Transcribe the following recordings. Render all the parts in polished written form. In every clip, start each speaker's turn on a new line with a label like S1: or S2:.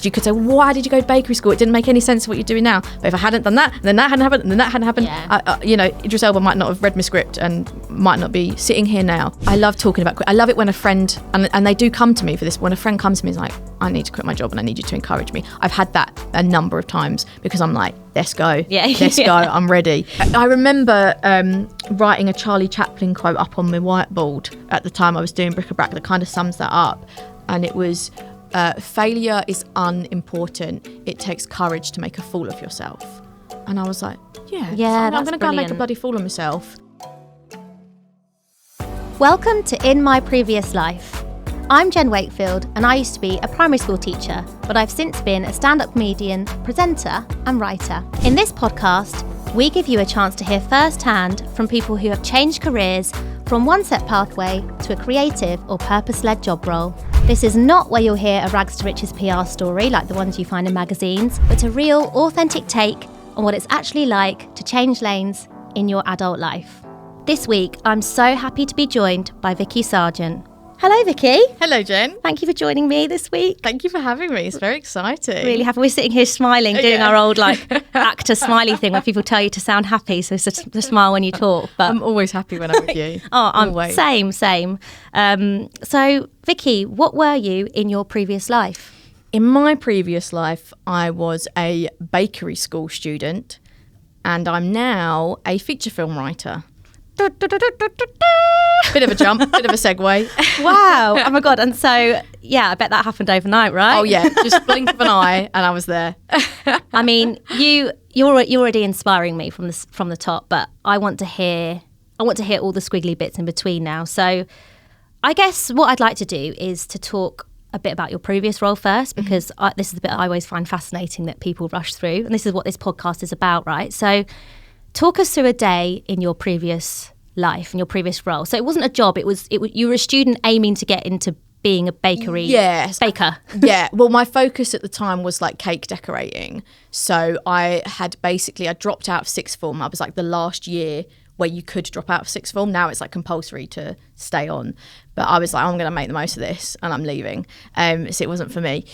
S1: because you could say, why did you go to bakery school? It didn't make any sense what you're doing now. But if I hadn't done that, and then that hadn't happened, and then that hadn't happened, Idris Elba might not have read my script and might not be sitting here now. I love talking about, I love it when a friend, and they do come to me for this, when a friend comes to me and is like, I need to quit my job and I need you to encourage me. I've had that a number of times because I'm like, let's go, let's go, I'm ready. I remember writing a Charlie Chaplin quote up on my whiteboard at the time I was doing bric-a-brac that kind of sums that up. And it was, failure is unimportant. It takes courage to make a fool of yourself. And I was like, I'm going to go and make a bloody fool of myself.
S2: Welcome to In My Previous Life. I'm Jen Wakefield, and I used to be a primary school teacher, but I've since been a stand-up comedian, presenter and writer. In this podcast, we give you a chance to hear firsthand from people who have changed careers from one set pathway to a creative or purpose-led job role. This is not where you'll hear a rags to riches PR story like the ones you find in magazines, but a real, authentic take on what it's actually like to change lanes in your adult life. This week, I'm so happy to be joined by Vicki Sargent. Hello, Vicki.
S1: Hello, Jen.
S2: Thank you for joining me this week.
S1: Thank you for having me. It's very exciting.
S2: Really happy. We're sitting here smiling, doing our old actor smiley thing where people tell you to sound happy, so to smile when you talk. But
S1: I'm always happy when I'm with you.
S2: I'm always. Same. So, Vicki, what were you in your previous life?
S1: In my previous life, I was a bakery school student, and I'm now a feature film writer. Bit of a jump, bit of a segue.
S2: Wow. Oh my God. And so, I bet that happened overnight, right?
S1: Oh yeah, just blink of an eye and I was there.
S2: I mean, you're already inspiring me from the top, but I want to hear all the squiggly bits in between now. So I guess what I'd like to do is to talk a bit about your previous role first, because this is the bit I always find fascinating that people rush through. And this is what this podcast is about, right? So talk us through a day in your previous life, in your previous role. So it wasn't a job, it was you were a student aiming to get into being a bakery baker.
S1: Yeah, well, my focus at the time was like cake decorating. So I dropped out of sixth form. I was like the last year where you could drop out of sixth form. Now it's like compulsory to stay on. But I was like, I'm going to make the most of this and I'm leaving. So it wasn't for me.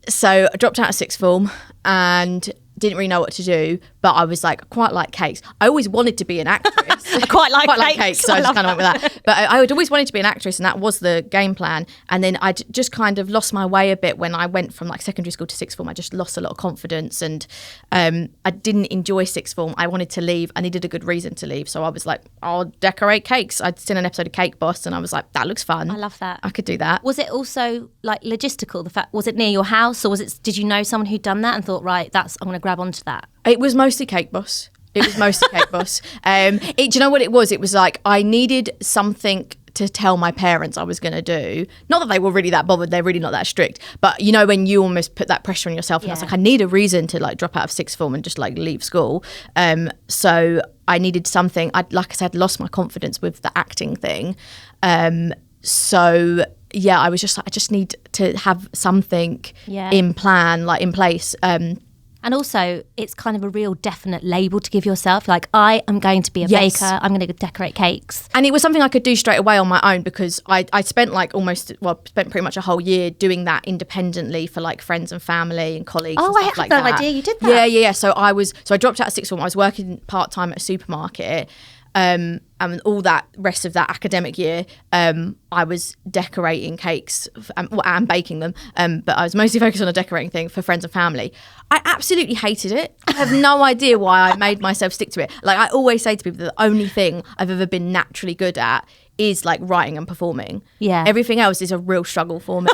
S1: So I dropped out of sixth form and didn't really know what to do, but I was like, I quite like cakes. I always wanted to be an actress.
S2: I quite like cakes,
S1: so I just kind of went with that. But I had always wanted to be an actress, and that was the game plan. And then I just kind of lost my way a bit when I went from like secondary school to sixth form. I just lost a lot of confidence, and I didn't enjoy sixth form. I wanted to leave. I needed a good reason to leave, so I was like, I'll decorate cakes. I'd seen an episode of Cake Boss, and I was like, that looks fun.
S2: I love that.
S1: I could do that.
S2: Was it also like logistical? Was it near your house, or did you know someone who'd done that and thought, right, I'm going to grab onto that?
S1: It was mostly Cake Boss. Do you know what it was? It was like I needed something to tell my parents I was going to do. Not that they were really that bothered. They're really not that strict. But you know, when you almost put that pressure on yourself, and I was like, I need a reason to like drop out of sixth form and just like leave school. So I needed something. Like I said, lost my confidence with the acting thing. So yeah, I was just like, I just need to have something in place.
S2: And also, it's kind of a real definite label to give yourself. Like, I am going to be a baker. I'm going to decorate cakes.
S1: And it was something I could do straight away on my own, because I spent spent pretty much a whole year doing that independently for like friends and family and colleagues.
S2: Oh,
S1: and
S2: I
S1: stuff
S2: had no idea you did that.
S1: Yeah. So I dropped out of sixth form. I was working part-time at a supermarket. And all that rest of that academic year, I was decorating cakes and baking them. But I was mostly focused on a decorating thing for friends and family. I absolutely hated it. I have no idea why I made myself stick to it. Like I always say to people, that the only thing I've ever been naturally good at is like writing and performing. Yeah. Everything else is a real struggle for me.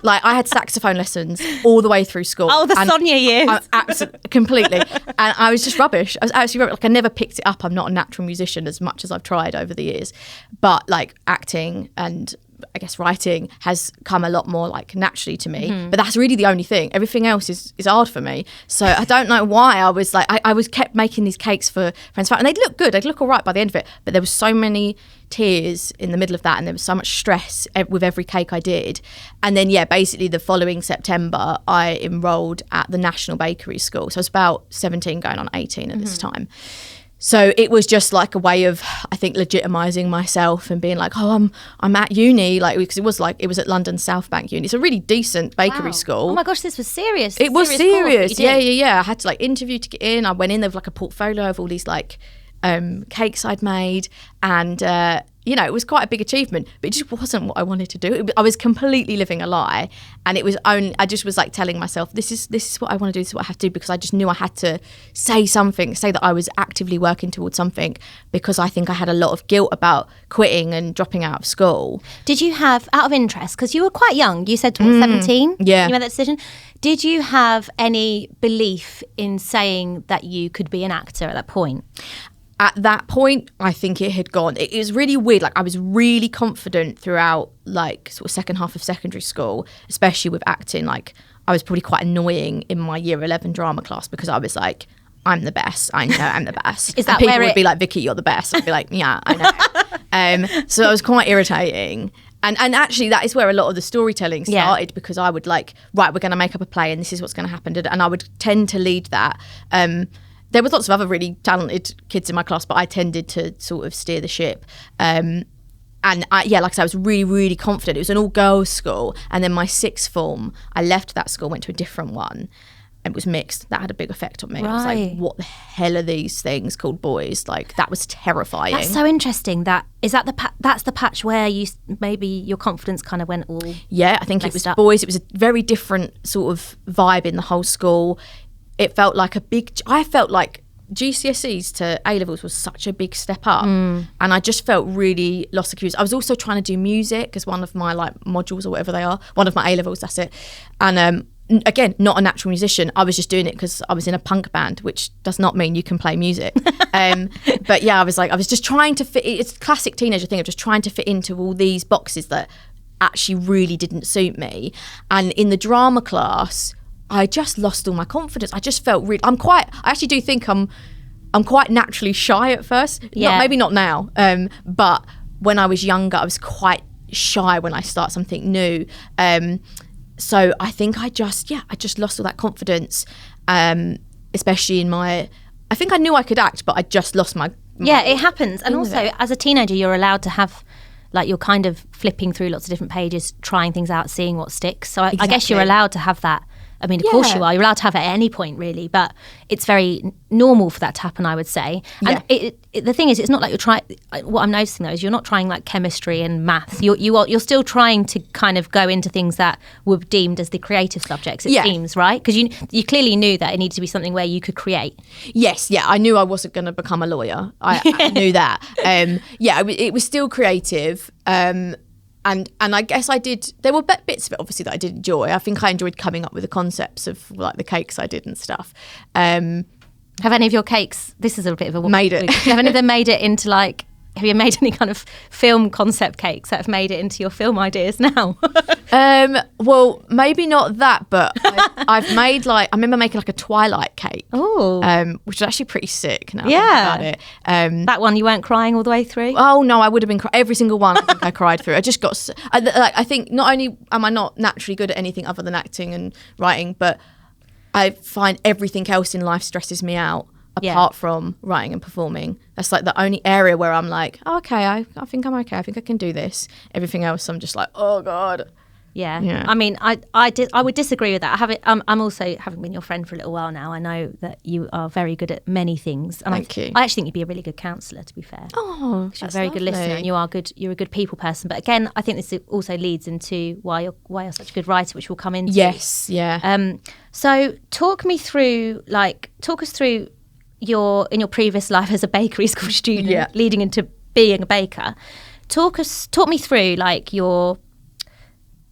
S1: Like I had saxophone lessons all the way through school.
S2: Oh, the Sonia years.
S1: Completely. And I was just rubbish. I was absolutely rubbish. Like I never picked it up. I'm not a natural musician as much as I've tried over the years. But like acting and I guess writing has come a lot more like naturally to me. But that's really the only thing. Everything else is hard for me. So I don't know why I was like, I was kept making these cakes for friends and they'd look good. They'd look all right by the end of it. But there was so many tears in the middle of that, and there was so much stress with every cake I did. And then basically the following September I enrolled at the National Bakery School. So I was about 17 going on 18 at this time. So it was just like a way of, I think, legitimizing myself and being like, oh, I'm at uni, like, because it was at London South Bank Uni. It's a really decent bakery school.
S2: Oh my gosh, this was serious.
S1: It was serious. Yeah. I had to like interview to get in. I went in there with like a portfolio of all these like cakes I'd made, and it was quite a big achievement, but it just wasn't what I wanted to do. I was completely living a lie, and I just was like telling myself, this is what I want to do, this is what I have to do, because I just knew I had to say that I was actively working towards something, because I think I had a lot of guilt about quitting and dropping out of school.
S2: Did you have, out of interest, because you were quite young, you said 17?
S1: Yeah.
S2: You made that decision. Did you have any belief in saying that you could be an actor at that point?
S1: At that point, I think it had gone. It was really weird. Like, I was really confident throughout, like, sort of second half of secondary school, especially with acting. Like, I was probably quite annoying in my year 11 drama class, because I was like, I'm the best. I know I'm the best.
S2: Is that
S1: people
S2: where
S1: would be like, Vicky, you're the best. I'd be like, yeah, I know. So I was quite irritating. And actually, that is where a lot of the storytelling started, because I would like, right, we're going to make up a play and this is what's going to happen. And I would tend to lead that. There was lots of other really talented kids in my class, but I tended to sort of steer the ship. And like I said, I was really, really confident. It was an all-girls school. And then my sixth form, I left that school, went to a different one. And it was mixed. That had a big effect on me.
S2: Right.
S1: I was like, what the hell are these things called boys? Like, that was terrifying.
S2: That's so interesting. That's the patch where maybe your confidence kind of went all
S1: Yeah, I think it was
S2: up.
S1: Boys. It was a very different sort of vibe in the whole school. It felt like I felt like GCSEs to A-levels was such a big step up. And I just felt really lost the cues. I was also trying to do music as one of my like modules or whatever they are. One of my A-levels, that's it. And again, not a natural musician. I was just doing it because I was in a punk band, which does not mean you can play music. But yeah, I was just trying to fit. It's a classic teenager thing of just trying to fit into all these boxes that actually really didn't suit me. And in the drama class, I just lost all my confidence. I just felt really. I actually do think I'm quite naturally shy at first.
S2: Yeah.
S1: Maybe not now. But when I was younger, I was quite shy when I start something new. So I think I just lost all that confidence, especially in I think I knew I could act, but I just lost my
S2: Yeah, it happens. And also, as a teenager, you're allowed to have, like, you're kind of flipping through lots of different pages, trying things out, seeing what sticks. So I guess you're allowed to have that. I mean, of course you are. You're allowed to have it at any point, really. But it's very normal for that to happen, I would say. And the thing is, it's not like you're trying. What I'm noticing, though, is you're not trying like chemistry and maths. You're still trying to kind of go into things that were deemed as the creative subjects, it seems, right? Because you clearly knew that it needed to be something where you could create.
S1: Yes, yeah. I knew I wasn't going to become a lawyer. I knew that. It was still creative. And I guess I did, there were bits of it obviously that I did enjoy. I think I enjoyed coming up with the concepts of like the cakes I did and stuff.
S2: Have any of your cakes, this is a bit of a...
S1: Made it.
S2: Have any of them made it into like, have you made any kind of film concept cakes that have made it into your film ideas now?
S1: Well, maybe not that, but I've made I remember making like a Twilight cake.
S2: Oh.
S1: Which is actually pretty sick now.
S2: Yeah.
S1: I think about it.
S2: That one you weren't crying all the way through?
S1: Oh no, I would have been every single one. I think I cried through. I just got. I think not only am I not naturally good at anything other than acting and writing, but I find everything else in life stresses me out. Apart from writing and performing. That's like the only area where I'm like, oh, okay, I think I'm okay. I think I can do this. Everything else, I'm just like, oh God.
S2: Yeah. I mean, I would disagree with that. I'm also, having been your friend for a little while now, I know that you are very good at many things. And
S1: Thank you.
S2: I actually think you'd be a really good counsellor, to be fair.
S1: Oh,
S2: you're a very good listener, and you're a good people person. But again, I think this also leads into why you're such a good writer, which we'll come into.
S1: Yes, yeah.
S2: So talk us through in your previous life as a bakery school student, leading into being a baker. Talk me through like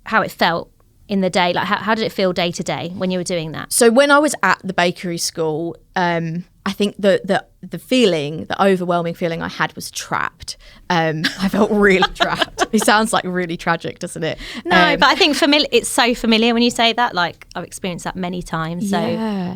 S2: how it felt in the day. Like how did it feel day to day when you were doing that?
S1: So when I was at the bakery school, I think the feeling, the overwhelming feeling I had was trapped. I felt really trapped. It sounds like really tragic, doesn't it?
S2: No, but I think it's so familiar when you say that. Like I've experienced that many times. So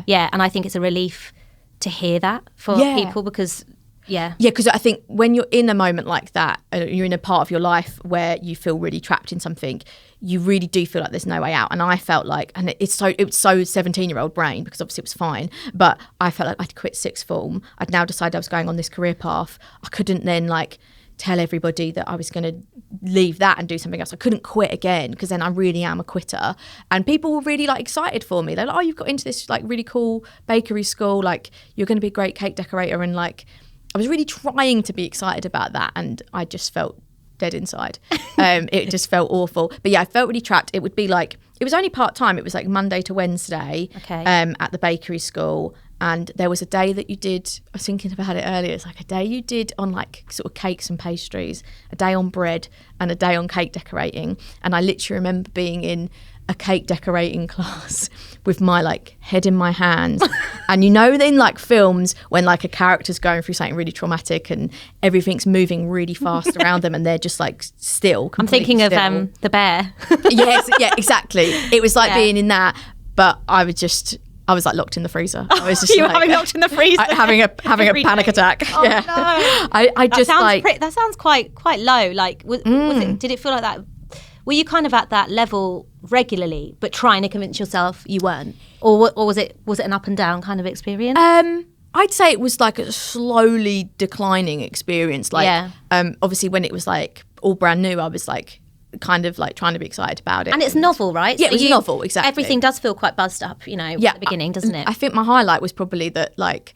S2: yeah, and I think it's a relief to hear that for people, because Yeah.
S1: Yeah, because I think when you're in a moment like that, you're in a part of your life where you feel really trapped in something, you really do feel like there's no way out. And I felt like, and it was so 17-year-old brain, because obviously it was fine, but I felt like I'd quit sixth form. I'd now decided I was going on this career path. I couldn't then like tell everybody that I was going to leave that and do something else. I couldn't quit again, because then I really am a quitter. And people were really like excited for me. They're like, oh, you've got into this like really cool bakery school, like you're going to be a great cake decorator. And like I was really trying to be excited about that, and I just felt dead inside. It just felt awful. But yeah, I felt really trapped. It would be like, it was only part-time. It was like Monday to Wednesday at the bakery school. And there was a day that you did, I was thinking about it earlier, it's like a day you did on like sort of cakes and pastries, a day on bread and a day on cake decorating. And I literally remember being in a cake decorating class with my like head in my hands. And you know, in like films when like a character's going through something really traumatic and everything's moving really fast around them and they're just like still.
S2: I'm thinking of The Bear.
S1: Yes, yeah, exactly. It was like being in that, but I was like locked in the freezer. I was just
S2: you were having locked in the freezer,
S1: having a panic attack.
S2: Oh
S1: yeah.
S2: No!
S1: I just
S2: that sounds quite low. Like, was it? Did it feel like that? Were you kind of at that level regularly, but trying to convince yourself you weren't, or was it an up and down kind of experience?
S1: I'd say it was like a slowly declining experience. Like, obviously when it was like all brand new, I was like kind of like trying to be excited about it.
S2: And it's novel, right?
S1: Yeah, so it was novel, exactly.
S2: Everything does feel quite buzzed up, you know, at the beginning, doesn't it?
S1: I think my highlight was probably that like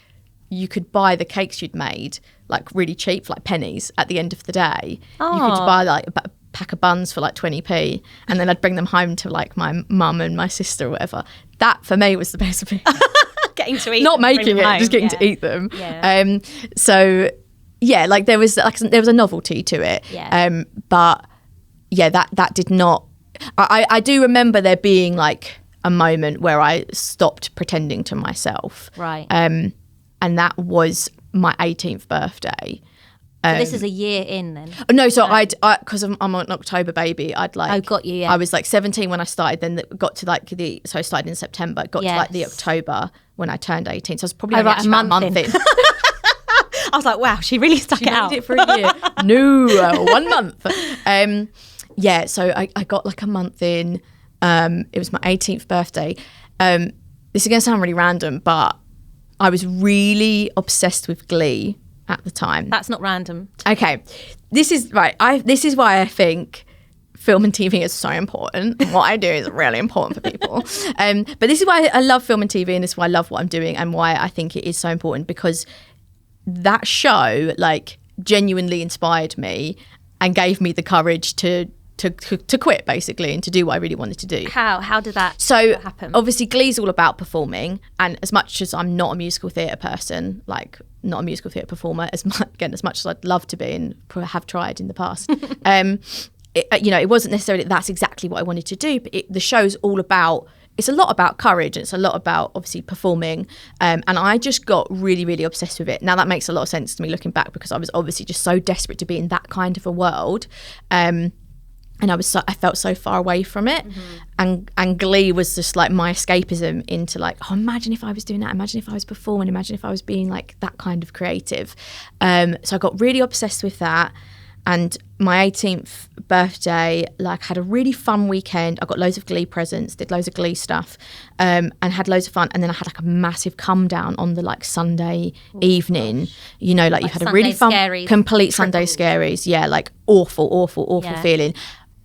S1: you could buy the cakes you'd made like really cheap, for like pennies at the end of the day. Oh. You could buy like a pack of buns for like 20p, and then I'd bring them home to like my mum and my sister or whatever. That for me was the best bit.
S2: Getting to eat
S1: not
S2: them,
S1: making it,
S2: home.
S1: just getting to eat them.
S2: Yeah.
S1: So yeah, like there was a novelty to it.
S2: Yeah.
S1: But yeah, that did not. I do remember there being like a moment where I stopped pretending to myself.
S2: Right.
S1: And that was my 18th birthday.
S2: So this is a year in then?
S1: No, so because I'm an October baby, I'd like.
S2: Oh, got you, yeah.
S1: I was like 17 when I started, then got to like so I started in September, got to like the October when I turned 18. So I was probably only a month in.
S2: I was like, wow, she really stuck it out.
S1: She made it for a year. No, 1 month. Yeah, so I got like a month in. It was my 18th birthday. This is going to sound really random, but I was really obsessed with Glee at the time.
S2: That's not random.
S1: Okay, this is right. This is why I think film and TV is so important. What I do is really important for people. But this is why I love film and TV, and this is why I love what I'm doing, and why I think it is so important, because that show like genuinely inspired me and gave me the courage to quit basically and to do what I really wanted to do.
S2: How did that happen?
S1: Obviously Glee's all about performing, and as much as I'm not a musical theatre person, like not a musical theatre performer, as much as I'd love to be and have tried in the past, it wasn't necessarily that's exactly what I wanted to do, but the show's all about, it's a lot about courage, and it's a lot about obviously performing, and I just got really, really obsessed with it. Now that makes a lot of sense to me looking back, because I was obviously just so desperate to be in that kind of a world, and I felt so far away from it, and Glee was just like my escapism into like, oh, imagine if I was doing that, imagine if I was performing, imagine if I was being like that kind of creative. So I got really obsessed with that. And my 18th birthday, like, had a really fun weekend. I got loads of Glee presents, did loads of Glee stuff, and had loads of fun. And then I had like a massive come down on the like Sunday evening. You know, like you had
S2: Sunday
S1: a really fun,
S2: scaries,
S1: complete Sunday scaries. Yeah, like awful feeling.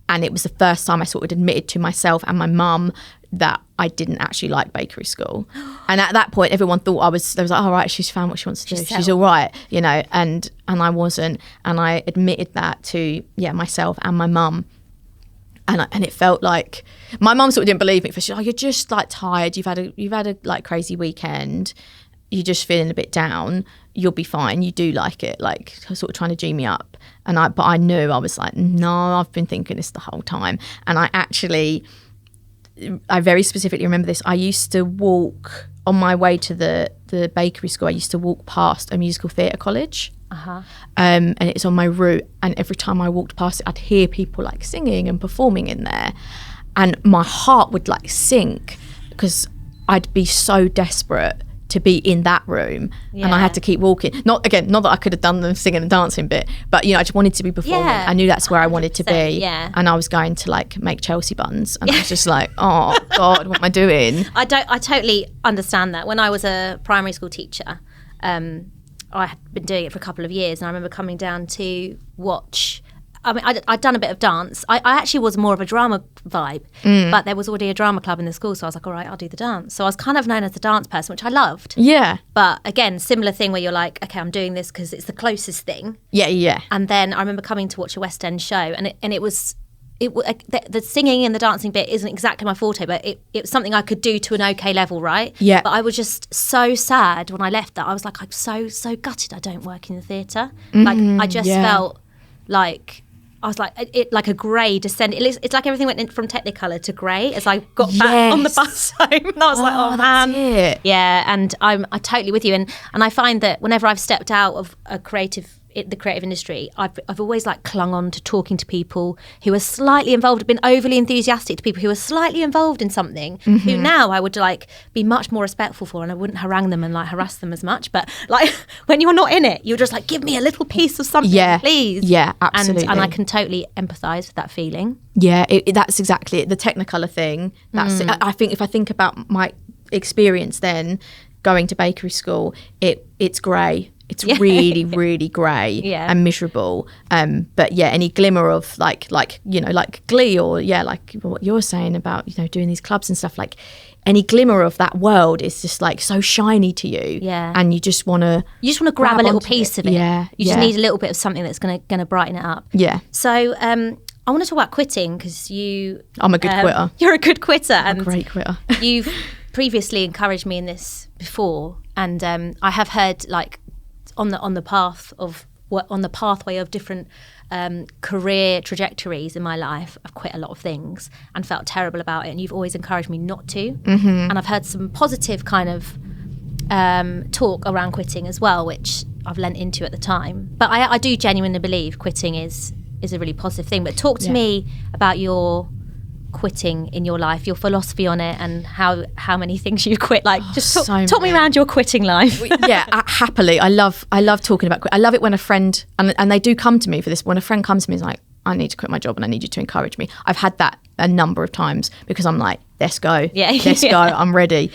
S1: And it was the first time I sort of admitted to myself and my mum that I didn't actually like bakery school. And at that point, everyone thought they was like, oh, right, she's found what she wants to do. She's all right, you know, and I wasn't. And I admitted that to, myself and my mum. And it felt like, my mum sort of didn't believe me. She's like, oh, you're just like tired. You've had a like crazy weekend. You're just feeling a bit down. You'll be fine. You do like it, like sort of trying to G me up. But I knew, I was like, no, I've been thinking this the whole time. And I very specifically remember this. I used to walk on my way to the bakery school. I used to walk past a musical theatre college. And it's on my route. And every time I walked past it, I'd hear people like singing and performing in there. And my heart would like sink, because I'd be so desperate to be in that room, and I had to keep walking. Not that I could have done the singing and dancing bit, but I just wanted to be performing. I knew that's where I wanted to be, and I was going to like make Chelsea buns, and I was just like, oh God, what am I doing?
S2: I totally understand that. When I was a primary school teacher, I had been doing it for a couple of years, and I remember coming down to watch. I mean, I'd done a bit of dance. I actually was more of a drama vibe, but there was already a drama club in the school, so I was like, all right, I'll do the dance. So I was kind of known as the dance person, which I loved.
S1: Yeah.
S2: But again, similar thing where you're like, okay, I'm doing this because it's the closest thing.
S1: Yeah.
S2: And then I remember coming to watch a West End show, and it was the singing and the dancing bit isn't exactly my forte, but it was something I could do to an okay level, right?
S1: Yeah.
S2: But I was just so sad when I left that. I was like, I'm so gutted I don't work in the theatre. Like I just felt like I was like it like a grey descent. It's like everything went in from Technicolor to grey as I got back on the bus home. And I was like, oh man,
S1: that's it.
S2: Yeah. And I'm totally with you. And I find that whenever I've stepped out of the creative industry, I've always like clung on to talking to people who are slightly involved, been overly enthusiastic to people who are slightly involved in something, who now I would like be much more respectful for, and I wouldn't harangue them and like harass them as much. But like when you're not in it, you're just like, give me a little piece of something, please.
S1: Yeah, absolutely.
S2: And I can totally empathise with that feeling.
S1: Yeah, that's exactly it. The Technicolor thing. That's it. I think if I think about my experience then going to bakery school, it's grey. It's really, really grey and miserable. But yeah, any glimmer of like Glee, or like what you're saying about doing these clubs and stuff, like any glimmer of that world is just like so shiny to you.
S2: Yeah,
S1: and you just want to
S2: grab a little piece of it.
S1: Yeah,
S2: you just need a little bit of something that's gonna brighten it up.
S1: Yeah.
S2: So I want to talk about quitting, because I'm
S1: a good quitter.
S2: You're a good quitter.
S1: I'm a great quitter.
S2: You've previously encouraged me in this before, and I have heard like on the pathway of different career trajectories in my life, I've quit a lot of things and felt terrible about it, and you've always encouraged me not to. And I've heard some positive kind of talk around quitting as well, which I've lent into at the time. But I do genuinely believe quitting is a really positive thing. But talk to me about your quitting in your life, your philosophy on it, and how many things you quit. Like, just talk me around your quitting life.
S1: Happily. I love talking about quit. I love it when a friend, and they do come to me for this, when a friend comes to me and is like, I need to quit my job and I need you to encourage me. I've had that a number of times, because I'm like, let's go. Let's go. I'm ready.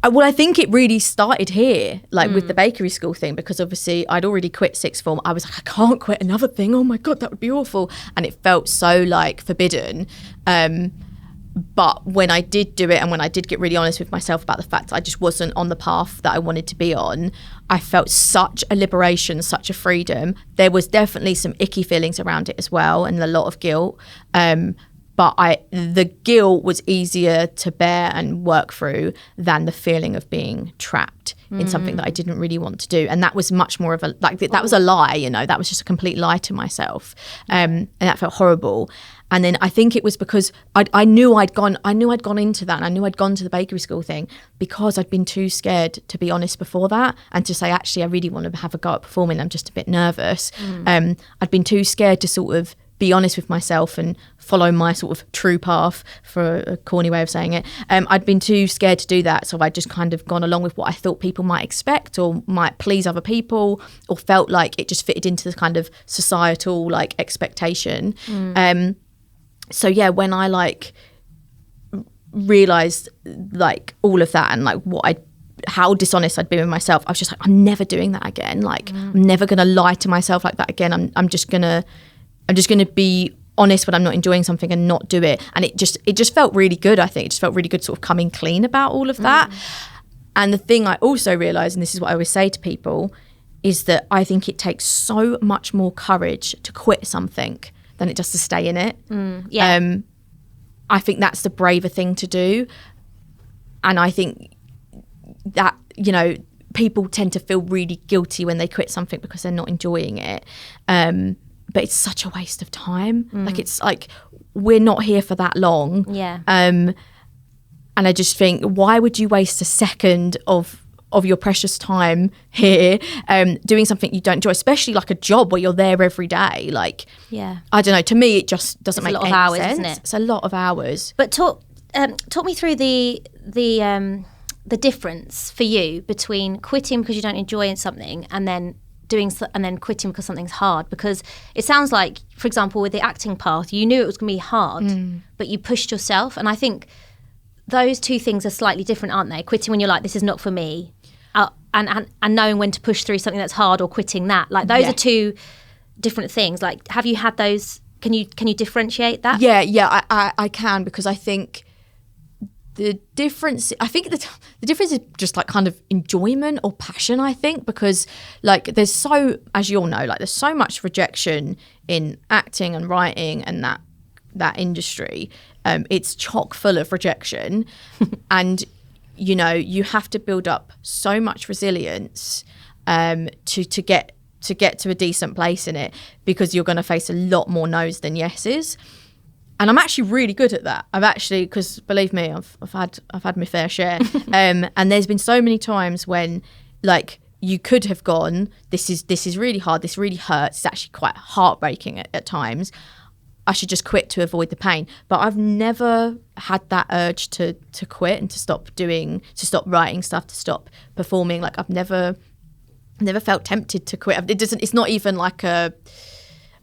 S1: Well, I think it really started here, like with the bakery school thing, because obviously I'd already quit sixth form. I was like, I can't quit another thing. Oh my God, that would be awful. And it felt so like forbidden. But when I did do it, and when I did get really honest with myself about the fact that I just wasn't on the path that I wanted to be on, I felt such a liberation, such a freedom. There was definitely some icky feelings around it as well, and a lot of guilt. But the guilt was easier to bear and work through than the feeling of being trapped in something that I didn't really want to do. And that was much more of a, like, that was a lie, that was just a complete lie to myself. And that felt horrible. And then I think it was because I knew I'd gone into that, and I knew I'd gone to the bakery school thing because I'd been too scared to be honest before that, and to say, actually, I really want to have a go at performing. I'm just a bit nervous. I'd been too scared to sort of be honest with myself and follow my sort of true path, for a corny way of saying it. I'd been too scared to do that, so I'd just kind of gone along with what I thought people might expect or might please other people, or felt like it just fitted into the kind of societal like expectation. So yeah, when I like realised like all of that, and like how dishonest I'd been with myself, I was just like, I'm never doing that again. Like I'm never gonna lie to myself like that again. I'm just gonna be honest when I'm not enjoying something and not do it. And it just felt really good. I think it just felt really good sort of coming clean about all of that. And the thing I also realised, and this is what I always say to people, is that I think it takes so much more courage to quit something than it does to stay in it. I think that's the braver thing to do. And I think that, people tend to feel really guilty when they quit something because they're not enjoying it. But it's such a waste of time. Like, it's like, we're not here for that long. And I just think, why would you waste a second of your precious time here doing something you don't enjoy, especially like a job where you're there every day? Like, I don't know, to me it just doesn't make any sense. Isn't it? It's a lot of hours.
S2: But talk me through the the difference for you between quitting because you don't enjoy something and then quitting because something's hard? Because it sounds like, for example, with the acting path, you knew it was going to be hard, but you pushed yourself. And I think those two things are slightly different, aren't they? Quitting when you're like, this is not for me, and knowing when to push through something that's hard, or quitting that. Like, those are two different things. Like, have you had those? Can you differentiate that?
S1: Yeah, I can, because I think the difference is just like kind of enjoyment or passion, I think, because like there's so, as you all know, like there's so much rejection in acting and writing and that industry. It's chock full of rejection and you know, you have to build up so much resilience to get to a decent place in it, because you're going to face a lot more no's than yeses. And I'm actually really good at that. Because believe me, I've had my fair share. And there's been so many times when, like, you could have gone, this is really hard, this really hurts, it's actually quite heartbreaking at times, I should just quit to avoid the pain. But I've never had that urge to quit and to stop writing stuff, to stop performing. Like, I've never felt tempted to quit. It's not even like an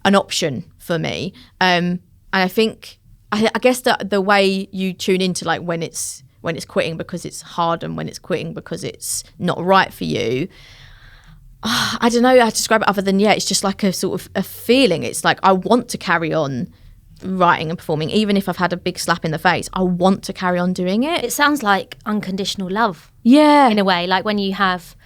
S1: option for me. And I think, I guess that the way you tune into like when it's quitting because it's hard and when it's quitting because it's not right for you, I don't know how to describe it other than, it's just like a sort of a feeling. It's like, I want to carry on writing and performing, even if I've had a big slap in the face. I want to carry on doing it.
S2: It sounds like unconditional love.
S1: Yeah.
S2: In a way, like when you have,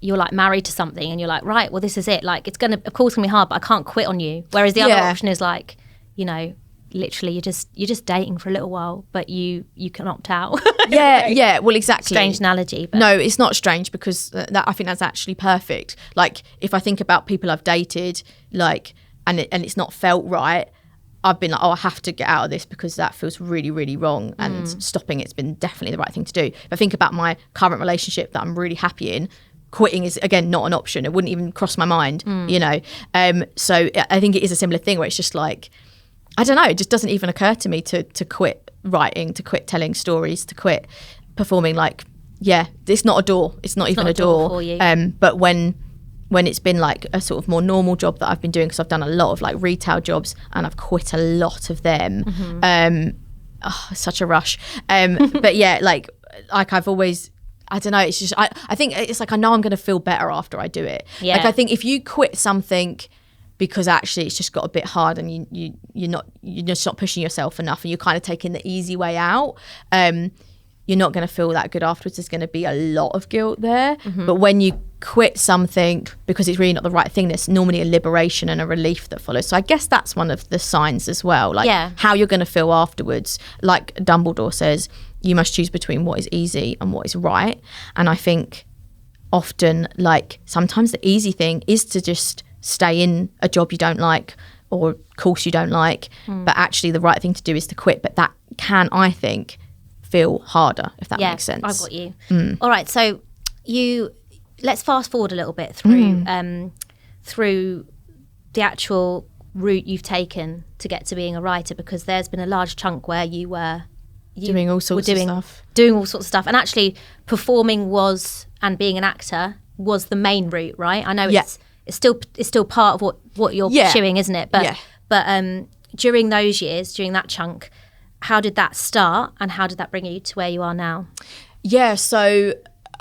S2: you're like married to something and you're like, right, well, this is it. Like, it's of course gonna be hard, but I can't quit on you. Whereas the other option is like, you know, literally you're just dating for a little while, but you can opt out.
S1: Yeah, well, exactly.
S2: Strange analogy, but
S1: no, it's not strange, because I think that's actually perfect. Like, if I think about people I've dated, like, and it's not felt right, I've been like, I have to get out of this because that feels really, really wrong, and stopping it's been definitely the right thing to do. If I think about my current relationship that I'm really happy in, quitting is, again, not an option. It wouldn't even cross my mind, you know. So I think it is a similar thing where it's just like, I don't know, it just doesn't even occur to me to quit writing, to quit telling stories, to quit performing. Like, it's not a door. It's not even a door
S2: for you.
S1: But when it's been like a sort of more normal job that I've been doing, because I've done a lot of like retail jobs and I've quit a lot of them. Such a rush. But like I've always, I don't know, it's just, I think it's like, I know I'm going to feel better after I do it. Like, I think if you quit something because actually it's just got a bit hard and you're just not pushing yourself enough and you're kind of taking the easy way out, you're not going to feel that good afterwards. There's going to be a lot of guilt there. But when you quit something because it's really not the right thing, there's normally a liberation and a relief that follows. So I guess that's one of the signs as well, like how you're going to feel afterwards. Like Dumbledore says, you must choose between what is easy and what is right. And I think often, like, sometimes the easy thing is to just stay in a job you don't like or course you don't like, but actually the right thing to do is to quit. But that can, I think, feel harder, if that makes sense.
S2: I've got you. All right, so let's fast forward a little bit through through the actual route you've taken to get to being a writer, because there's been a large chunk where you were
S1: doing all sorts of stuff.
S2: Doing all sorts of stuff, and actually performing and being an actor was the main route, right? I know it's still part of what you're pursuing, isn't it? But during those years, during that chunk, how did that start and how did that bring you to where you are now? Yeah,
S1: so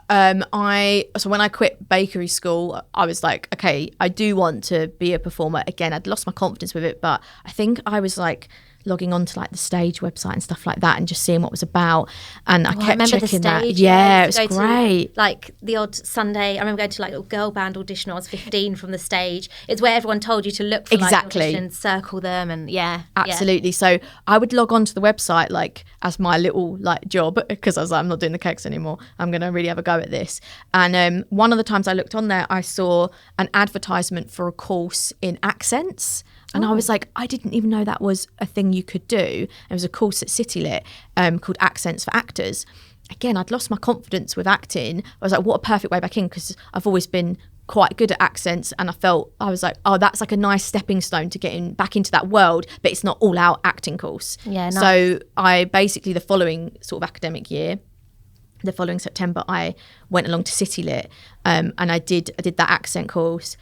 S1: when I quit bakery school, I was like, okay, I do want to be a performer. Again, I'd lost my confidence with it, but I think I was like logging on to like the Stage website and stuff like that and just seeing what it was about, and I kept checking that. Yeah, it was great.
S2: To, like, the odd Sunday, I remember going to like a girl band audition when I was 15 from the Stage. It's where everyone told you to look for like auditions, circle them, and
S1: absolutely. So I would log on to the website like as my little like job, because I was like, I'm not doing the cakes anymore, I'm gonna really have a go at this. And one of the times I looked on there, I saw an advertisement for a course in accents. And I was like, I didn't even know that was a thing you could do. It was a course at CityLit called Accents for Actors. Again, I'd lost my confidence with acting. I was like, what a perfect way back in, because I've always been quite good at accents, and I was like, oh, that's like a nice stepping stone to get back into that world, but it's not all out acting course.
S2: Yeah, nice.
S1: So I basically, the following sort of academic year, the following September, I went along to City Lit, and I did that accent course,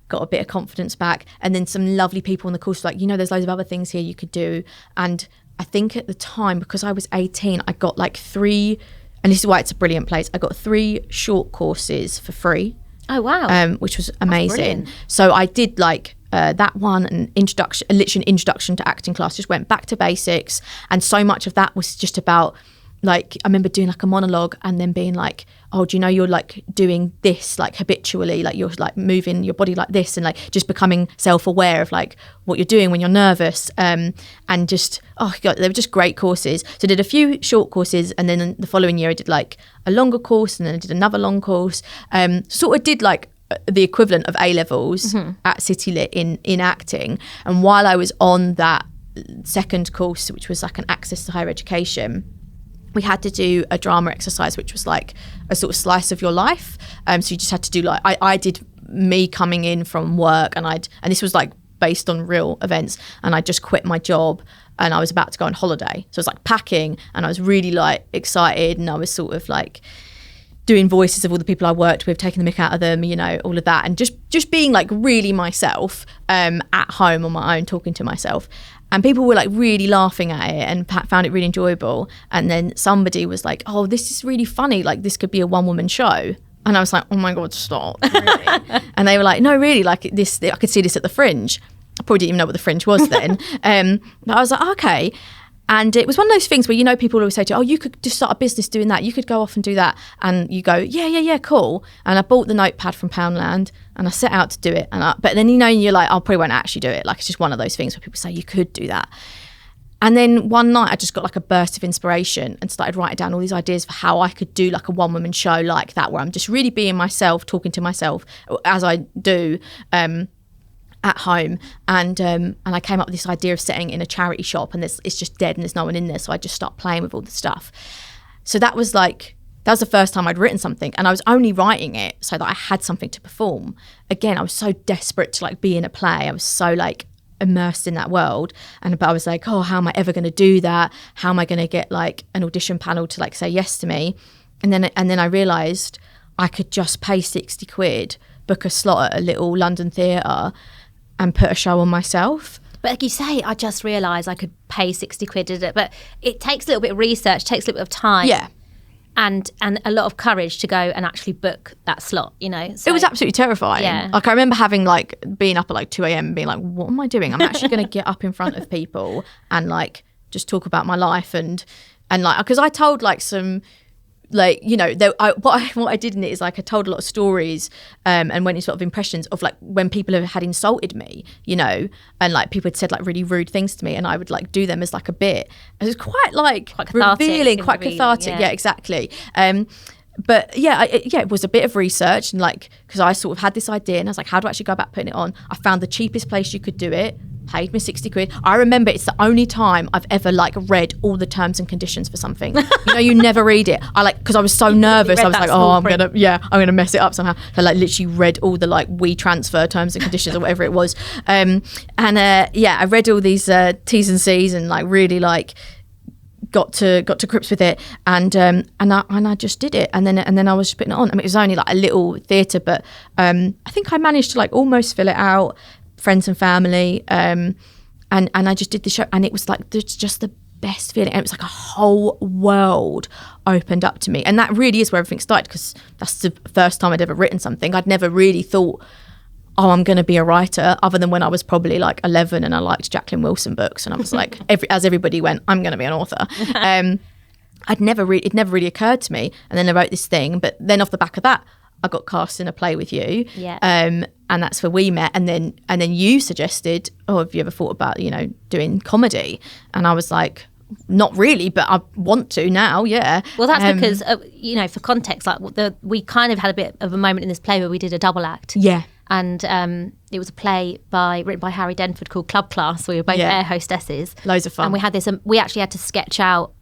S1: got a bit of confidence back, and then some lovely people on the course were like, there's loads of other things here you could do. And I think at the time, because I was 18, I got like 3, and this is why it's a brilliant place, I got 3 short courses for free.
S2: Oh wow.
S1: Which was amazing. So I did like that one, an introduction to acting class, just went back to basics, and so much of that was just about, like, I remember doing like a monologue and then being like, oh, do you know you're like doing this like habitually, like you're like moving your body like this, and like just becoming self-aware of like what you're doing when you're nervous, and just, oh God, they were just great courses. So I did a few short courses, and then the following year I did like a longer course, and then I did another long course, sort of did like the equivalent of A-levels at City Lit in acting. And while I was on that second course, which was like an access to higher education, we had to do a drama exercise, which was like a sort of slice of your life. So you just had to do like, I did me coming in from work, and this was like based on real events, and I just quit my job and I was about to go on holiday. So I was like packing, and I was really like excited, and I was sort of like doing voices of all the people I worked with, taking the mick out of them, all of that, and just being like really myself, at home on my own, talking to myself. And people were like really laughing at it and found it really enjoyable. And then somebody was like, oh, this is really funny, like this could be a one-woman show. And I was like, oh my God, stop, really? And they were like, no, really, like this, I could see this at the Fringe. I probably didn't even know what the Fringe was then. But I was like, okay. And it was one of those things where, people always say to you, oh, you could just start a business doing that. You could go off and do that. And you go, yeah, cool. And I bought the notepad from Poundland and I set out to do it. But then, you're like, I probably won't actually do it. Like, it's just one of those things where people say you could do that. And then one night I just got like a burst of inspiration and started writing down all these ideas for how I could do like a one-woman show like that, where I'm just really being myself, talking to myself as I do, at home, and I came up with this idea of setting in a charity shop, and it's just dead and there's no one in there, so I just start playing with all the stuff. So that was the first time I'd written something, and I was only writing it so that I had something to perform. Again, I was so desperate to like be in a play. I was so like immersed in that world, but I was like, oh, how am I ever going to do that? How am I going to get like an audition panel to like say yes to me? And then I realised I could just pay 60 quid, book a slot at a little London theatre, and put a show on myself.
S2: But like you say, I just realised I could pay 60 quid, but it takes a little bit of research, takes a little bit of time.
S1: Yeah.
S2: And a lot of courage to go and actually book that slot, So,
S1: it was absolutely terrifying. Yeah. Like I remember being up at like 2 a.m. and being like, what am I doing? I'm actually going to get up in front of people and like just talk about my life and like, because I told like some, like, what I did in it is like I told a lot of stories, and went in sort of impressions of like when people had insulted me, and like people had said like really rude things to me, and I would like do them as like a bit. It was quite revealing, quite cathartic. Yeah, exactly. But it was a bit of research, and like, because I sort of had this idea and I was like, how do I actually go about putting it on? I found the cheapest place you could do it, paid me 60 quid. I remember it's the only time I've ever like read all the terms and conditions for something. You never read it. Because I was so nervous. I was like, oh, I'm gonna mess it up somehow. So I like literally read all the like we transfer terms and conditions or whatever it was. I read all these T's and C's and like really like got to grips with it, and I just did it, and then I was just putting it on. I mean, it was only like a little theatre, but I think I managed to like almost fill it out, friends and family, and I just did the show, and it was like just the best feeling. And it was like a whole world opened up to me, and that really is where everything started, because that's the first time I'd ever written something. I'd never really thought, oh, I'm going to be a writer, other than when I was probably like 11 and I liked Jacqueline Wilson books, and I was like, as everybody went, I'm going to be an author. It never really occurred to me. And then I wrote this thing, but then off the back of that, I got cast in a play with you.
S2: Yeah.
S1: And that's where we met. And then you suggested, oh, have you ever thought about, doing comedy? And I was like, not really, but I want to now, yeah.
S2: Well, that's because, for context, like we kind of had a bit of a moment in this play where we did a double act.
S1: Yeah.
S2: And it was a play written by Harry Denford called Club Class. We were both air hostesses.
S1: Loads of fun.
S2: And we had this. We actually had to sketch out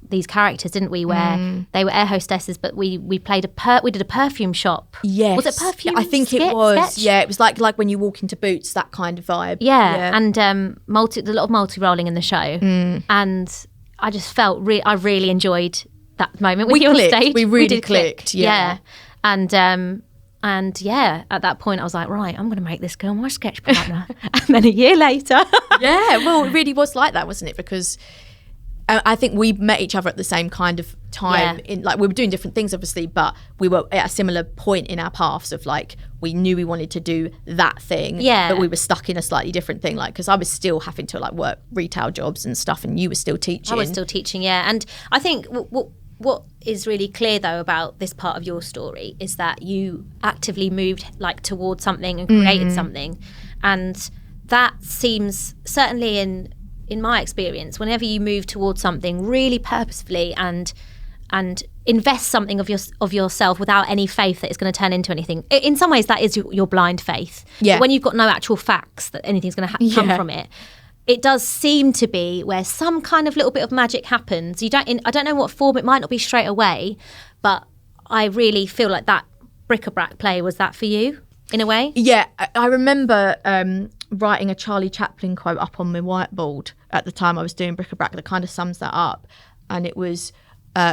S2: these characters, didn't we? Where they were air hostesses, but we did a perfume shop.
S1: Yes.
S2: Was it perfume?
S1: Yeah, I think it was. Sketch? Yeah, it was like when you walk into Boots, that kind of vibe.
S2: Yeah. And a lot of multi-rolling in the show, and I just felt I really enjoyed that moment with you on stage.
S1: We really
S2: did
S1: clicked. Yeah.
S2: And yeah, at that point I was like, right, I'm going to make this girl my sketch partner. And then a year later.
S1: Yeah, well, it really was like that, wasn't it? Because I think we met each other at the same kind of time. In like, we were doing different things, obviously, but we were at a similar point in our paths of like, we knew we wanted to do that thing, but we were stuck in a slightly different thing. Like, because I was still having to like work retail jobs and stuff, and you were still teaching.
S2: I was still teaching, yeah. And I think what is really clear though about this part of your story is that you actively moved like towards something and created something, and that seems, certainly in my experience, whenever you move towards something really purposefully and invest something of yourself without any faith that it's going to turn into anything, in some ways that is your blind faith. But when you've got no actual facts that anything's going to come from it, it does seem to be where some kind of little bit of magic happens. I don't know what form, it might not be straight away, but I really feel like that bric-a-brac play was that for you in a way. Yeah,
S1: I remember writing a Charlie Chaplin quote up on my whiteboard at the time I was doing bric-a-brac that kind of sums that up, and it was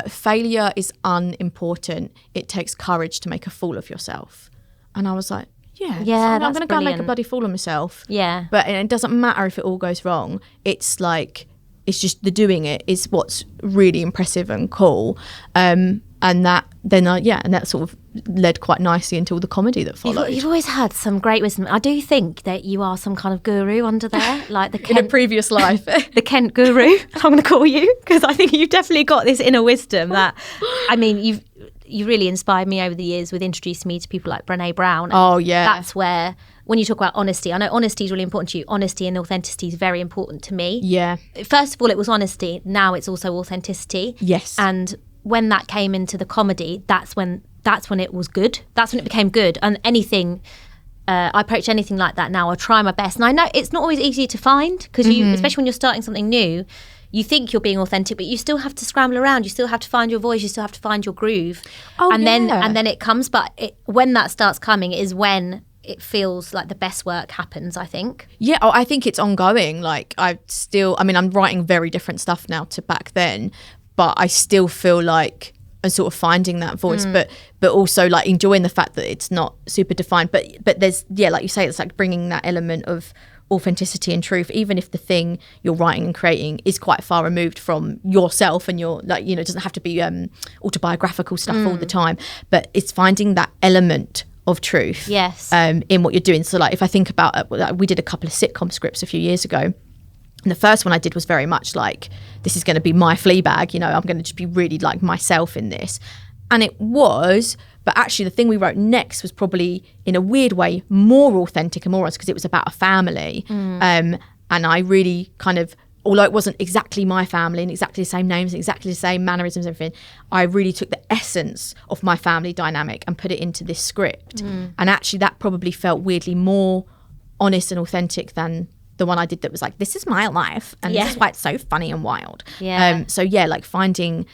S1: failure is unimportant, it takes courage to make a fool of yourself. And I was like, I'm going to go and make a bloody fool of myself.
S2: Yeah.
S1: But it doesn't matter if it all goes wrong. It's like, it's just the doing it is what's really impressive and cool. And that sort of led quite nicely into all the comedy that followed.
S2: You've always had some great wisdom. I do think that you are some kind of guru under there, like the Kent,
S1: in a previous life,
S2: the Kent guru. I'm going to call you, because I think you've definitely got this inner wisdom that, I mean, you really inspired me over the years with introducing me to people like Brené Brown.
S1: Oh yeah,
S2: that's where, when you talk about honesty, I know honesty is really important to you. Honesty and authenticity is very important to me.
S1: Yeah.
S2: First of all, it was honesty. Now it's also authenticity.
S1: Yes.
S2: And when that came into the comedy, that's when it was good. That's when it became good. And anything, I approach anything like that now. I try my best, and I know it's not always easy to find, because you, especially when you're starting something new, you think you're being authentic, but you still have to scramble around. You still have to find your voice. You still have to find your groove. Then it comes. But when that starts coming is when it feels like the best work happens, I think.
S1: Yeah, I think it's ongoing. Like I'm writing very different stuff now to back then, but I still feel like I'm sort of finding that voice, but also like enjoying the fact that it's not super defined. But there's, like you say, it's like bringing that element of authenticity and truth, even if the thing you're writing and creating is quite far removed from yourself, and you're like, it doesn't have to be autobiographical stuff all the time, but it's finding that element of truth in what you're doing. So like if I think about we did a couple of sitcom scripts a few years ago, and the first one I did was very much like, this is going to be my Fleabag, I'm going to just be really like myself in this. And it was, but actually the thing we wrote next was probably in a weird way more authentic and more honest, because it was about a family. And I really kind of, although it wasn't exactly my family and exactly the same names and exactly the same mannerisms and everything, I really took the essence of my family dynamic and put it into this script. And actually that probably felt weirdly more honest and authentic than the one I did that was like, this is my life and this is why it's so funny and wild. Like finding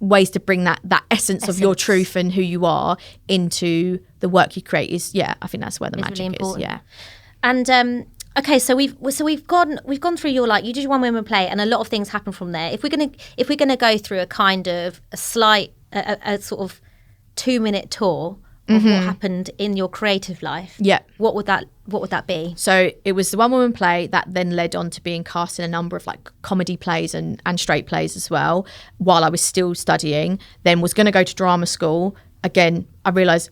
S1: ways to bring that essence of your truth and who you are into the work you create is, I think that's where the magic
S2: really
S1: is.
S2: And okay, so we've gone through your, like, you did your one woman play, and a lot of things happen from there. If we're gonna go through a kind of a slight sort of 2-minute tour of what happened in your creative life, what would that be?
S1: So it was the one woman play that then led on to being cast in a number of like comedy plays and straight plays as well, while I was still studying. Then was going to go to drama school. Again, I realised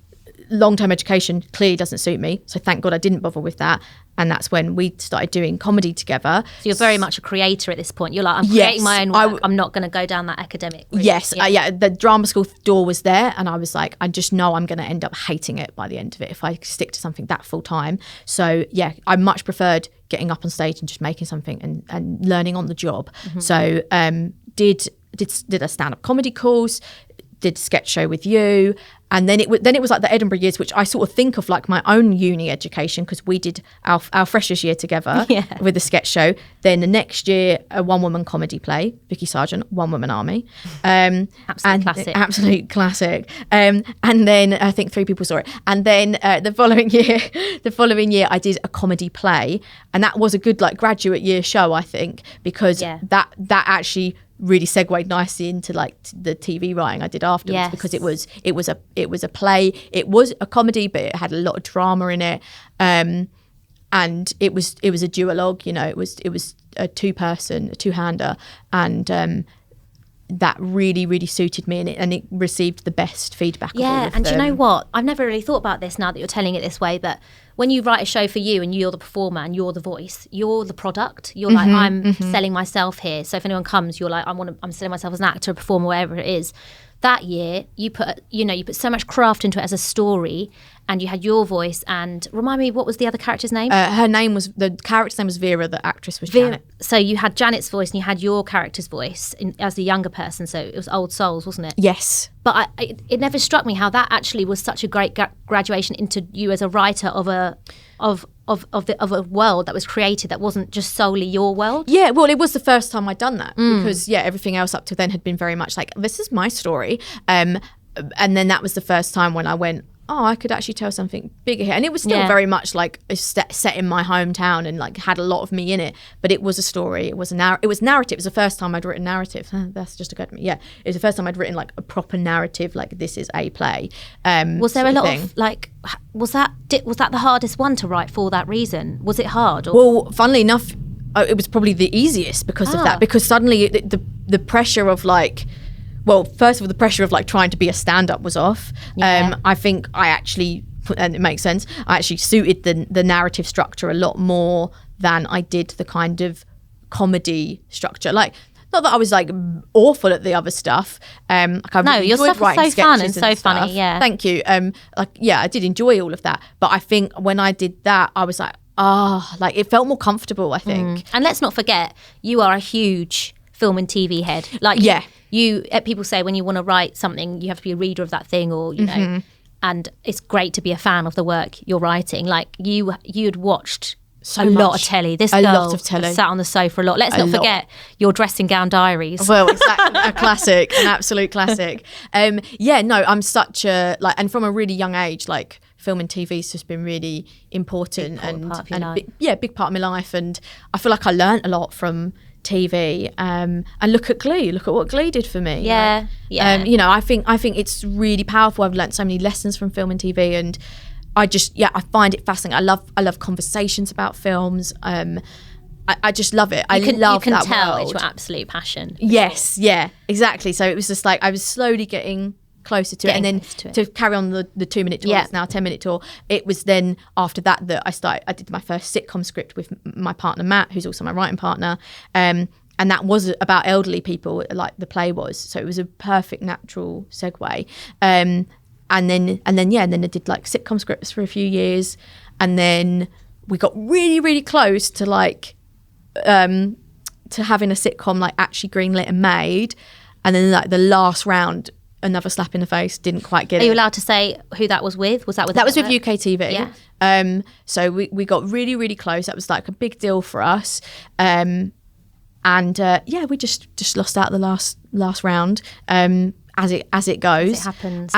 S1: long-term education clearly doesn't suit me, so thank God I didn't bother with that. And that's when we started doing comedy together.
S2: So you're very much a creator at this point. You're like, I'm creating my own work. I'm not going to go down that academic route.
S1: Yes, the drama school door was there, and I was like, I just know I'm going to end up hating it by the end of it if I stick to something that full time. So I much preferred getting up on stage and just making something and learning on the job. So did a stand-up comedy course, did a sketch show with you. And then it was like the Edinburgh years, which I sort of think of like my own uni education, because we did our freshers year together with the sketch show. Then the next year, a one-woman comedy play, Vicki Sargent, One Woman Army. Absolute classic. And then I think 3 people saw it. And then the following year, I did a comedy play, and that was a good like graduate year show, I think, because that actually really segued nicely into like the TV writing I did afterwards, because it was a play. It was a comedy, but it had a lot of drama in it, and it was a duologue. You know, it was a two-hander, and that really suited me, and it received the best feedback.
S2: Yeah,
S1: of all of
S2: and
S1: them.
S2: do you know what? I've never really thought about this now that you're telling it this way, but when you write a show for you and you're the performer and you're the voice, you're the product. You're like, I'm selling myself here. So if anyone comes, you're like, I'm selling myself as an actor, a performer, whatever it is. That year, you put so much craft into it as a story, and you had your voice. And remind me, what was the other character's name?
S1: The character's name was Vera. The actress was Janet.
S2: So you had Janet's voice and you had your character's voice as the younger person. So it was Old Souls, wasn't it?
S1: Yes.
S2: But it never struck me how that actually was such a great graduation into you as a writer of a world that was created that wasn't just solely your world.
S1: Yeah, well, it was the first time I'd done that, because everything else up to then had been very much like, this is my story, and then that was the first time when I went, oh, I could actually tell something bigger here. And it was still very much like set in my hometown and like had a lot of me in it, but it was a story. It was narrative. It was the first time I'd written narrative. That's just occurred to me. Yeah, it was the first time I'd written like a proper narrative, like this is a play.
S2: Was there a lot of like, was that the hardest one to write for that reason? Was it hard?
S1: Well, funnily enough, it was probably the easiest because of that, because suddenly the pressure of like, well, first of all, the pressure of like trying to be a stand-up was off. I think I actually, and it makes sense, I actually suited the narrative structure a lot more than I did the kind of comedy structure. Like, not that I was like awful at the other stuff.
S2: Your stuff was so fun and so funny. Yeah,
S1: thank you. I did enjoy all of that, but I think when I did that, I was like, like it felt more comfortable, I think.
S2: And let's not forget, you are a huge film and TV head. Like, you people say when you want to write something, you have to be a reader of that thing, or you know. And it's great to be a fan of the work you're writing. Like you had watched a lot of telly. This girl
S1: lot of telly.
S2: Sat on the sofa a lot. Let's not forget your dressing gown diaries.
S1: Well, exactly, a classic, an absolute classic. I'm such a and from a really young age, like film and TV's just been really important big part of my life. And I feel like I learnt a lot from TV, and look at Glee. Look at what Glee did for me.
S2: I
S1: think it's really powerful. I've learnt so many lessons from film and TV, and I find it fascinating. I love conversations about films. I just love it. You can
S2: tell
S1: world.
S2: It's your absolute passion.
S1: Yes, yeah, exactly. So it was just like I was slowly getting closer to it, and then to carry on the 2-minute tour, it's now a 10-minute tour. It was then after that I did my first sitcom script with my partner Matt, who's also my writing partner, and that was about elderly people, like the play was. So it was a perfect natural segue. And then I did like sitcom scripts for a few years, and then we got really, really close to like to having a sitcom like actually greenlit and made, and then like the last round, another slap in the face, didn't quite get it.
S2: Are you allowed to say who that was with? Was that with
S1: UK TV?
S2: Yeah.
S1: So we got really, really close. That was like a big deal for us. We just lost out the last round. As it goes,
S2: as it happens.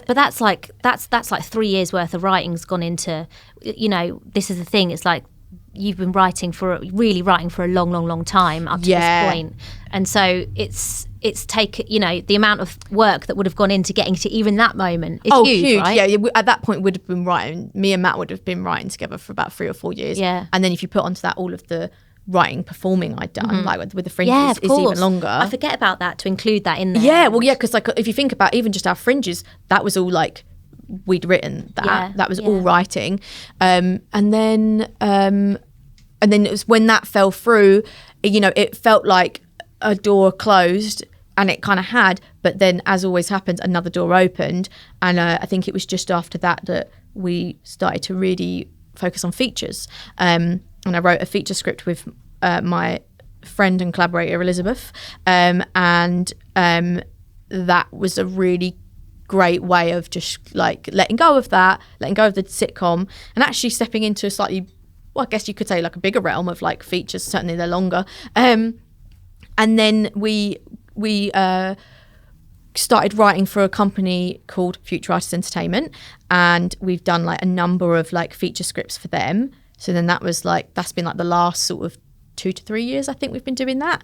S1: But
S2: that's like 3 years worth of writing's gone into. You know, this is the thing. It's like you've been writing for a long time up to this point, and so it's taken, the amount of work that would have gone into getting to even that moment is huge, right?
S1: Yeah, at that point would have been writing. Me and Matt would have been writing together for about 3 or 4 years.
S2: Yeah,
S1: and then if you put onto that all of the writing, performing I'd done, like with the Fringes, is even longer.
S2: I forget about that, to include that in there.
S1: Yeah, well, yeah, because like if you think about even just our Fringes, that was all like we'd written that.
S2: Yeah,
S1: that was all writing, and then it was when that fell through. It felt like a door closed, and it kind of had, but then, as always happens, another door opened, and I think it was just after that we started to really focus on features. And I wrote a feature script with my friend and collaborator Elizabeth, and that was a really great way of just like letting go of the sitcom, and actually stepping into a slightly, well, I guess you could say like a bigger realm of like features. Certainly they're longer. And then we started writing for a company called Future Artists Entertainment, and we've done like a number of like feature scripts for them. So then that's been like the last sort of 2 to 3 years I think we've been doing that.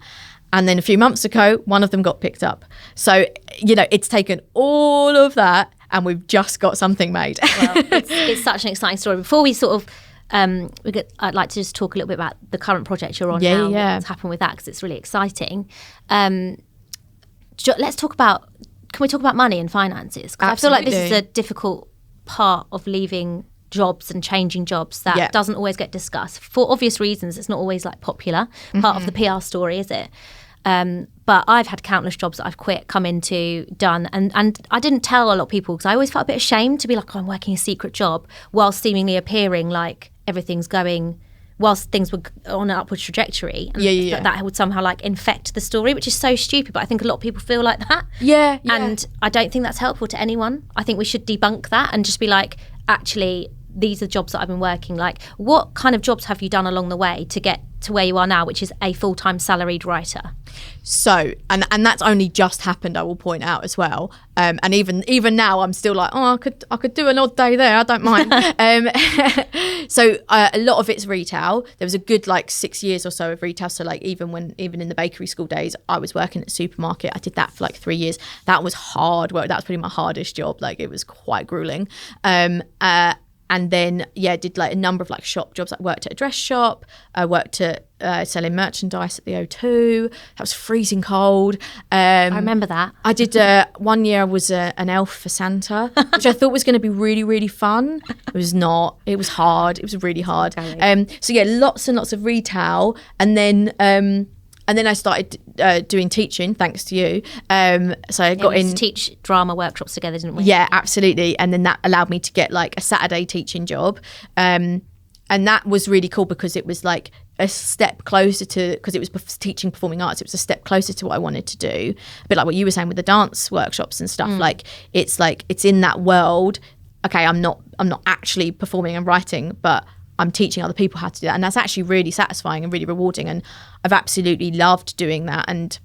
S1: And then a few months ago, one of them got picked up. So, you know, it's taken all of that and we've just got something made.
S2: Well, it's such an exciting story. Before we sort of, I'd like to just talk a little bit about the current project you're on now, what's happened with that, because it's really exciting. Let's talk about, can we talk about money and finances? Because I feel like this is a difficult part of leaving jobs and changing jobs that doesn't always get discussed for obvious reasons. It's not always like popular part of the PR story, is it? But I've had countless jobs that I've quit, come into, done, and I didn't tell a lot of people because I always felt a bit ashamed to be like, oh, I'm working a secret job, whilst seemingly appearing like everything's going, whilst things were on an upward trajectory, and that would somehow like infect the story, which is so stupid. But I think a lot of people feel like that. And I don't think that's helpful to anyone. I think we should debunk that and just be like, actually, these are jobs that I've been working. Like, what kind of jobs have you done along the way to get to where you are now, which is a full-time salaried writer?
S1: So, and that's only just happened, I will point out as well. And even now, I'm still like, oh, I could do an odd day there. I don't mind. So a lot of it's retail. There was a good like 6 years or so of retail. So like even in the bakery school days, I was working at a supermarket. I did that for like 3 years. That was hard work. That was probably my hardest job. Like it was quite grueling. And then, did like a number of like shop jobs. I worked at a dress shop. I worked at selling merchandise at the O2. That was freezing cold.
S2: I remember that.
S1: I did 1 year I was an elf for Santa, which I thought was going to be really, really fun. It was not. It was hard. It was really hard. So lots and lots of retail. And then I started doing teaching, thanks to you. So I got in
S2: to teach drama workshops together, didn't we?
S1: Yeah, absolutely. And then that allowed me to get like a Saturday teaching job. And that was really cool because it was like a step closer to, because it was teaching performing arts, it was a step closer to what I wanted to do. A bit like what you were saying with the dance workshops and stuff. Like it's in that world. Okay, I'm not actually performing and writing, but I'm teaching other people how to do that. And that's actually really satisfying and really rewarding. And I've absolutely loved doing that. And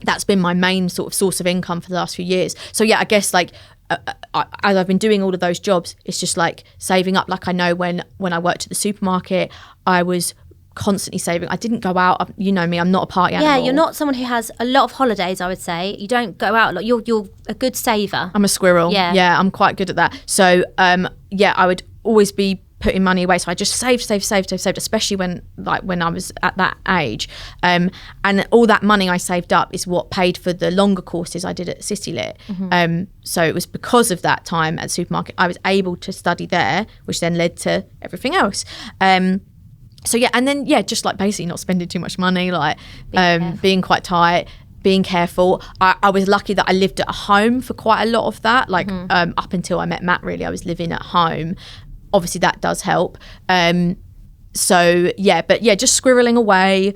S1: that's been my main sort of source of income for the last few years. So I guess like as I've been doing all of those jobs, it's just like saving up. Like I know when I worked at the supermarket, I was constantly saving. I didn't go out. You know me, I'm not a party animal.
S2: Yeah, you're not someone who has a lot of holidays, I would say. You don't go out a lot. You're a good saver.
S1: I'm a squirrel. Yeah, I'm quite good at that. So I would always be putting money away. So I just saved, especially when I was at that age. And all that money I saved up is what paid for the longer courses I did at City Lit. So it was because of that time at the supermarket, I was able to study there, which then led to everything else. And then just like basically not spending too much money, like being quite tight, being careful. I was lucky that I lived at home for quite a lot of that. Like up until I met Matt, really, I was living at home. Obviously that does help. Just squirreling away,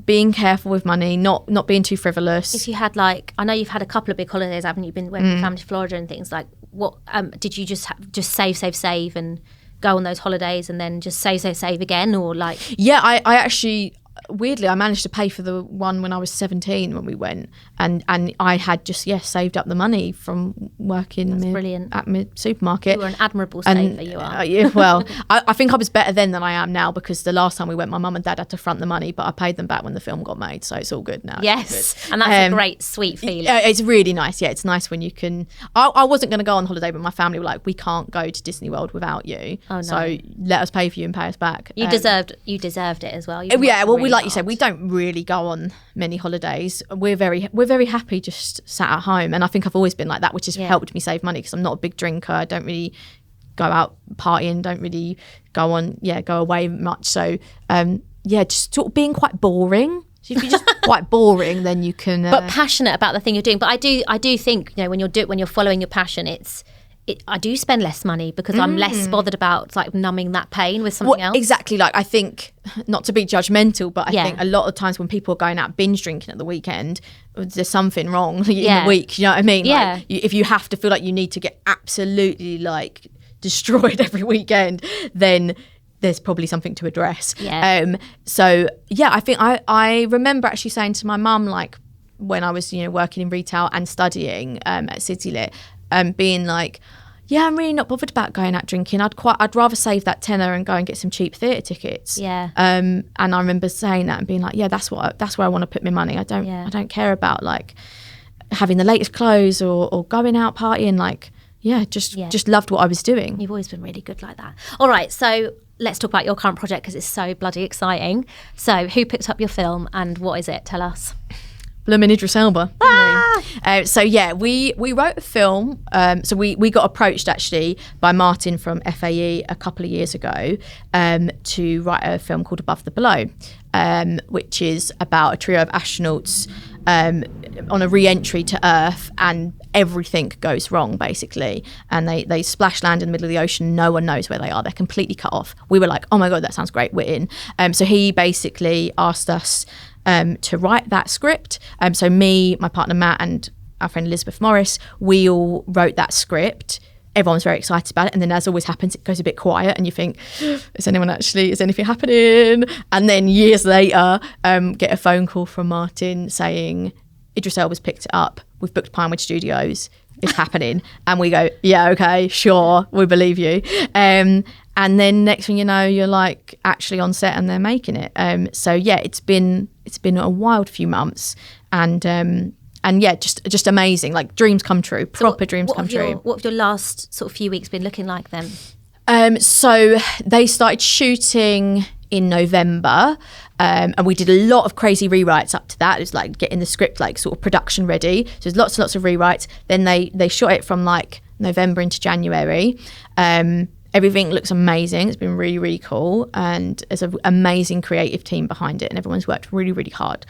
S1: being careful with money, not being too frivolous.
S2: If you had like, I know you've had a couple of big holidays, haven't you? Been with your family to Florida and things, like what did you just save and go on those holidays and then just save again, or like? Yeah,
S1: I actually, weirdly, I managed to pay for the one when I was 17 when we went, and I had just saved up the money from working at my supermarket.
S2: You were an admirable saver, you are.
S1: I think I was better then than I am now, because the last time we went, my mum and dad had to front the money, but I paid them back when the film got made, so it's all good now.
S2: Yes, and that's a great, sweet feeling.
S1: It's really nice. Yeah, it's nice when you can. I wasn't going to go on holiday, but my family were like, we can't go to Disney World without you. Oh, no. So let us pay for you and pay us back.
S2: You deserved it as well.
S1: We like you said, we don't really go on many holidays. We're very happy just sat at home, and I think I've always been like that, which has helped me save money, because I'm not a big drinker. I don't really go out partying, don't really go away much. So just sort of being quite boring. So if you're just quite boring, then you can
S2: but passionate about the thing you're doing. But I do think, when you're following your passion, I do spend less money because I'm less bothered about like numbing that pain with something else.
S1: Exactly. Like I think, not to be judgmental, but I think a lot of times when people are going out binge drinking at the weekend, there's something wrong in the week. You know what I mean?
S2: Yeah.
S1: Like, if you have to feel like you need to get absolutely like destroyed every weekend, then there's probably something to address.
S2: Yeah.
S1: I think I remember actually saying to my mum, like when I was working in retail and studying at City Lit, being like, yeah, I'm really not bothered about going out drinking. I'd rather save that tenner and go and get some cheap theatre tickets.
S2: Yeah.
S1: And I remember saying that and being like, yeah, that's where I want to put my money. I don't care about like having the latest clothes or going out partying. Like, just loved what I was doing.
S2: You've always been really good like that. All right, so let's talk about your current project because it's so bloody exciting. So who picked up your film and what is it? Tell us.
S1: Bloomin' Idris Elba. We wrote a film. So we got approached actually by Martin from FAE a couple of years ago to write a film called Above the Below, which is about a trio of astronauts on a re-entry to Earth, and everything goes wrong basically, and they splash land in the middle of the ocean. No one knows where they are. They're completely cut off. We were like, oh my god, that sounds great, we're in. So he basically asked us to write that script. So me, my partner Matt, and our friend Elizabeth Morris, we all wrote that script. Everyone's very excited about it, and then as always happens, it goes a bit quiet and you think, is anything happening? And then years later, get a phone call from Martin saying, Idris Elba's picked it up, we've booked Pinewood Studios, it's happening. And we go, yeah, okay, sure, we believe you. And then next thing you know, you're like actually on set and they're making it. So yeah, it's been a wild few months, and yeah, just amazing. Like dreams come true, proper dreams come true.
S2: What have your last sort of few weeks been looking like then?
S1: So they started shooting in November, and we did a lot of crazy rewrites up to that. It was like getting the script like sort of production ready. So there's lots and lots of rewrites. Then they shot it from like November into January. Everything looks amazing. It's been really, really cool. And there's an amazing creative team behind it, and everyone's worked really, really hard.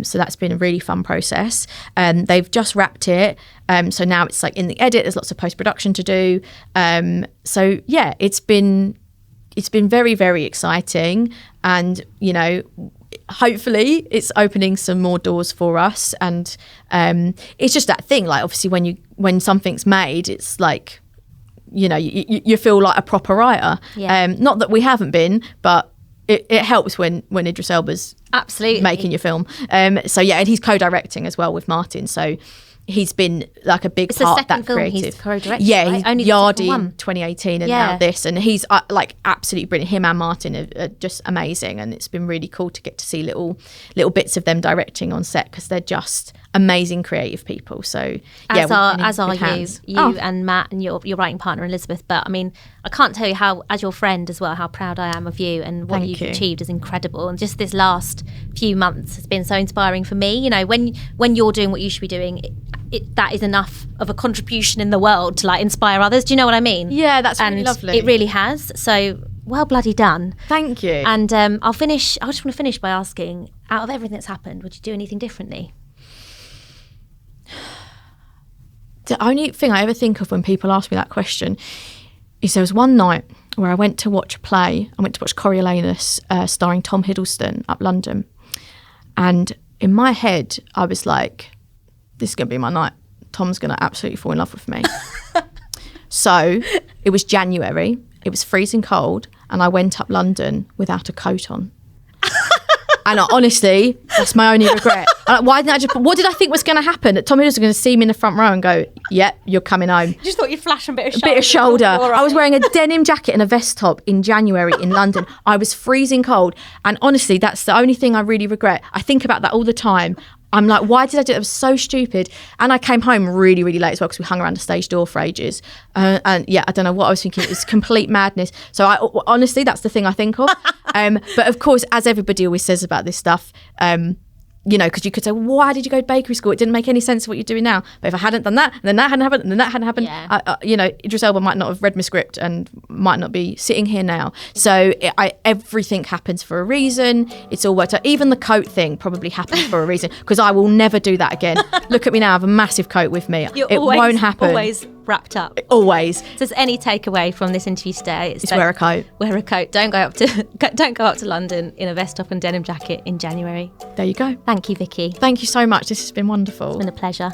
S1: So that's been a really fun process. They've just wrapped it. So now it's like in the edit, there's lots of post-production to do. So yeah, it's been very, very exciting. And, you know, hopefully it's opening some more doors for us. And it's just that thing, like obviously when something's made, it's like, you know, you feel like a proper writer. Yeah. Not that we haven't been, but it helps when Idris Elba's
S2: absolutely
S1: making your film. So yeah, and he's co-directing as well with Martin. So he's been like a big part of that creative.
S2: He's co-directing.
S1: Yeah,
S2: right?
S1: Only Yardie 2018 and now this, and he's like absolutely brilliant. Him and Martin are just amazing, and it's been really cool to get to see little bits of them directing on set because they're just amazing creative people. So yeah,
S2: as are you and Matt and your writing partner Elizabeth. But I mean, I can't tell you how, as your friend as well, how proud I am of you, and what you've achieved is incredible. And just this last few months has been so inspiring for me. You know, when you're doing what you should be doing, that is enough of a contribution in the world to like inspire others. Do you know what I mean?
S1: Yeah, that's really lovely.
S2: It really has. So well bloody done.
S1: Thank you.
S2: And I just want to finish by asking, out of everything that's happened, would you do anything differently?
S1: The only thing I ever think of when people ask me that question is there was one night where I went to watch a play. I went to watch Coriolanus starring Tom Hiddleston up London. And in my head, I was like, this is going to be my night. Tom's going to absolutely fall in love with me. So it was January. It was freezing cold. And I went up London without a coat on. And honestly, that's my only regret. What did I think was going to happen? That Tom Hiddleston was going to see me in the front row and go, yep, you're coming home.
S2: You just thought you'd flash a bit of
S1: shoulder. I was wearing a denim jacket and a vest top in January in London. I was freezing cold. And honestly, that's the only thing I really regret. I think about that all the time. I'm like, why did I do it? It was so stupid. And I came home really, really late as well because we hung around the stage door for ages. And yeah, I don't know what I was thinking. It was complete madness. So honestly, that's the thing I think of. But of course, as everybody always says about this stuff, you know, because you could say, why did you go to bakery school? It didn't make any sense of what you're doing now. But if I hadn't done that, and then that hadn't happened, and then that hadn't happened, you know, Idris Elba might not have read my script and might not be sitting here now. So everything happens for a reason. It's all worked out. Even the coat thing probably happened for a reason, because I will never do that again. Look at me now, I have a massiff coat with me. It won't happen.
S2: Always wrapped up.
S1: Always.
S2: So there's any takeaway from this interview today?
S1: It's wear a coat.
S2: Wear a coat. Don't go up to London in a vest top and denim jacket in January.
S1: There you go.
S2: Thank you, Vicky.
S1: Thank you so much. This has been wonderful.
S2: It's been a pleasure.